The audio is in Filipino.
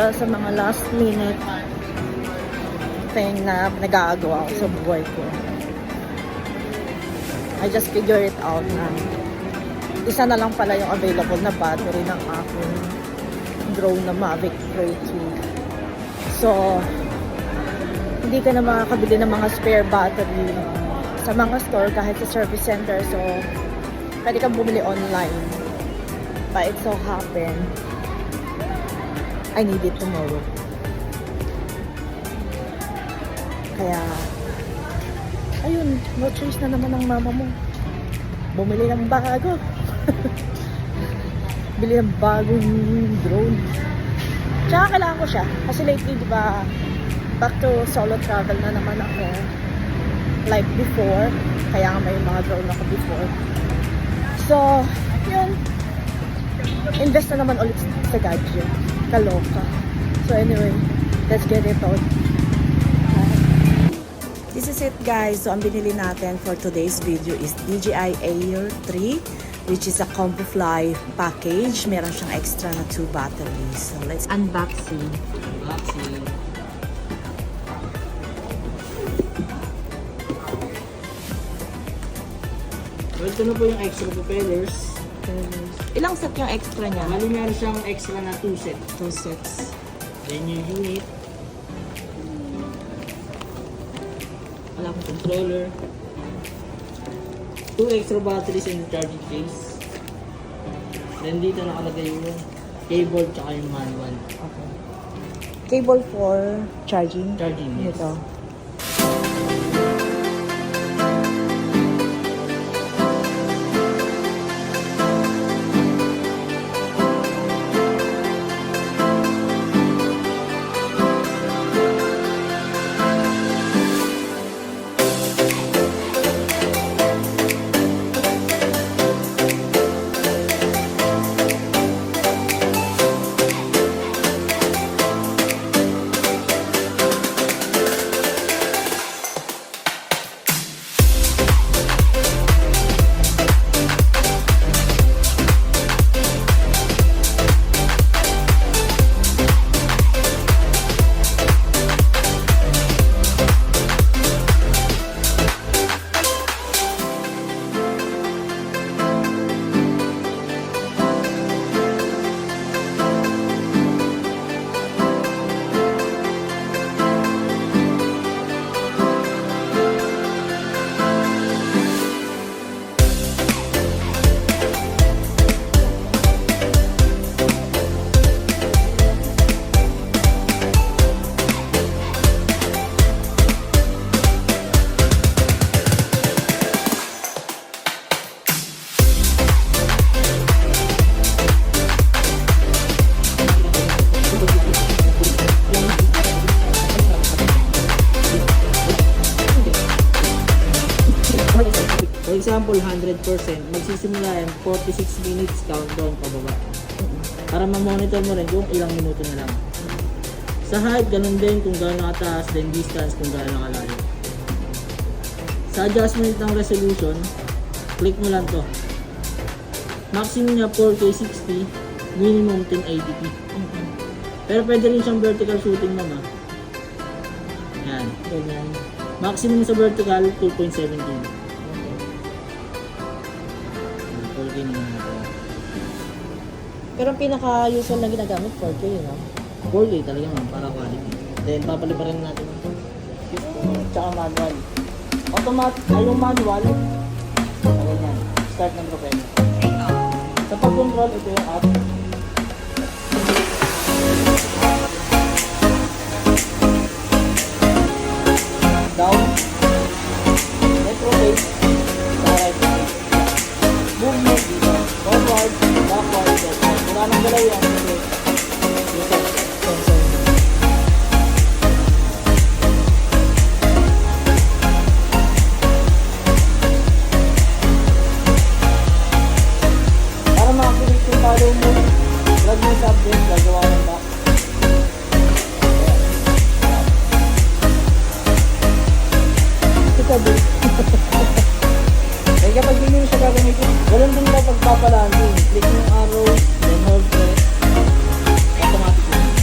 isa sa mga last minute thing na nag-aagawa ko sa buhay ko. I just figure it out na isa na lang pala yung available na battery ng aking drone na Mavic Pro 2. So, hindi ka na makakabili ng mga spare battery sa mga store kahit sa service center. So, pwede kang bumili online. But it so happened, I need it tomorrow. Kaya, ayun, no choice na naman ng mama mo. Bumili ng bago. Bili ng bagong drone. Tsaka kailangan ko siya. Kasi lately, di ba, back to solo travel na naman ako. Like before. Kaya nga may mga drone ako before. So, yun. Invest na naman ulit sa gadget. Kaloka. So anyway, let's get it on. This is it, guys. So ang binili natin for today's video is DJI Air 3, which is a Combo Fly package. Meron siyang extra na 2 batteries. So let's unboxing. So ito na po yung extra propellers. Ilang set yung extra niya? Mali meron siyang extra na 2 set. 2 sets. Then yung unit. Wala akong controller. 2 extra batteries and charging case. Then dito nakalagay yung cable tsaka yung manual. Okay. Cable for charging? Charging, yes. Ito. For example, 100%, magsisimula yan 46 minutes countdown pababa. Para ma-monitor mo rin kung ilang minuto na lang. Sa height, ganun din kung gaano kataas, then distance kung gaano kalayo. Sa adjustment ng resolution, click mo lang to. Maximum niya 4K 60, minimum 1080p. Pero pwede rin siyang vertical shooting mama. Yan. Ganyan. Maximum sa vertical, 2.17. Pero ang pinaka-usual na ginagamit 4K, no? 4K talaga naman para quality. Then papaliparin natin ito. Tsaka manual. Automatic, yung manual. Ganyan. Start ng propeller. Sa pag-control, ito yung up. Down. Left rotate. Sa right rotate. Movement dito. Forward, backward, backward. Wala nang galaw yan. Para ma-activate yung follow mo, drag mo sa update, gagawa ng back. Ito ba? Kaya kapag hindi mo siya gagamitin, ganun din ba pagpapalanding. Click yung arrow, then hold press, automatic yun.